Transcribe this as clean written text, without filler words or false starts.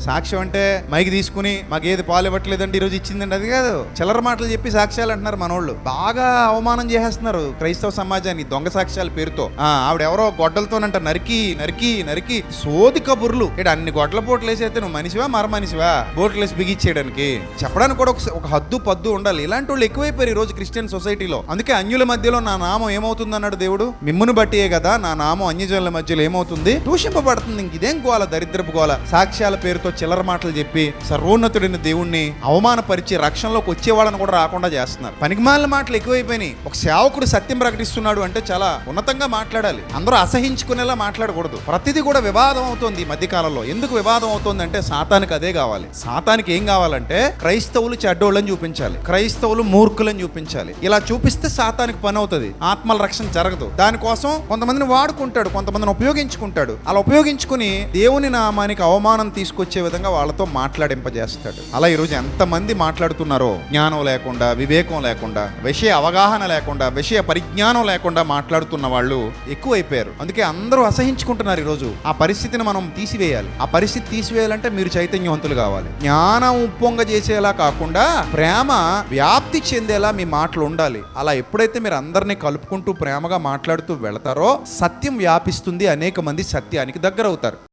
సాక్ష్యం అంటే మైకి తీసుకుని మాకేది పాలు ఇవ్వట్లేదండి ఈరోజు ఇచ్చిందండి, అది కాదు. చిల్లర మాటలు చెప్పి సాక్ష్యాలు అంటున్నారు మనోళ్ళు. బాగా అవమానం చేసేస్తున్నారు క్రైస్తవ సమాజాన్ని దొంగ సాక్ష్యాల పేరుతో. ఆవిడెవరో గొడ్డలతోనంట నరికి నరికి నరికి సోది కబుర్లు. ఇక్కడ అన్ని గొడ్డల పోట్లు వేసేస్తే నువ్వు మనిషివా మనిషివా బోట్లు వేసి బిగిచ్చేయడానికి? చెప్పడానికి కూడా ఒక హద్దు పద్దు ఉండాలి. ఇలాంటి వాళ్ళు ఎక్కువైపోయారు ఈ రోజు క్రిస్టియన్ సొసైటీలో. అందుకే అన్యుల మధ్యలో నా నామం ఏమవుతుంది అన్నాడు దేవుడు. మిమ్మును బట్టియే కదా నా నామం అన్యజనుల మధ్యలో ఏమవుతుంది, దూషింపబడుతుంది. ఇదేం గోల, దరిద్రపు గోల. సాక్ష్యాల పేరుతో చిల్లర మాటలు చెప్పి సర్వోన్నతుడైన దేవుణ్ణి అవమానపరిచి రక్షణలోకి వచ్చేవాళ్ళని కూడా రాకుండా చేస్తున్నారు. పనికిమాలిన మాటలు ఎక్కువైపోయినాయి. ఒక సేవకుడు సత్యం ప్రకటిస్తున్నాడు అంటే చాలా ఉన్నతంగా మాట్లాడాలి. అందరూ అసహించుకునేలా మాట్లాడకూడదు. ప్రతిదీ కూడా వివాదం అవుతుంది ఈ మధ్యకాలంలో. ఎందుకు వివాదం అవుతుంది అంటే సాతానికి అదే కావాలి. సాతానికి ఏం కావాలంటే క్రైస్తవులు చెడ్డోళ్ళని చూపించాలి, క్రైస్తవులు మూర్ఖులని చూపించాలి. ఇలా చూపిస్తే సాతానికి పని అవుతుంది, ఆత్మల రక్షణ జరగదు. దానికోసం కొంతమందిని వాడుకుంటాడు, కొంతమందిని ఉపయోగించుకుంటాడు. అలా ఉపయోగించుకుని దేవుని నామానికి అవమానం తీసుకొచ్చే విధంగా వాళ్ళతో మాట్లాడింపజేస్తాడు. అలా ఈరోజు ఎంతమంది మాట్లాడుతున్నారో జ్ఞానం లేకుండా, వివేకం లేకుండా, విషయ అవగాహన లేకుండా, విషయ పరిజ్ఞానం లేకుండా మాట్లాడుతున్న వాళ్ళు ఎక్కువైపోయారు. అందుకే అందరూ అసహించుకుంటున్నారు ఈరోజు. ఆ పరిస్థితిని మనం తీసివేయాలి. ఆ పరిస్థితి తీసివేయాలంటే మీరు చైతన్యవంతులు కావాలి. జ్ఞానం ఉప్పొంగ చేసేలా కాకుండా ప్రేమ వ్యాప్తి చెందేలా మీ మాటలు ఉండాలి. అలా ఎప్పుడైతే మీరు అందరినీ కలుపుకుంటూ ప్రేమగా మాట్లాడుతూ వెళతారో సత్యం వ్యాపిస్తుంది, అనేక మంది సత్యానికి దగ్గర అవుతారు.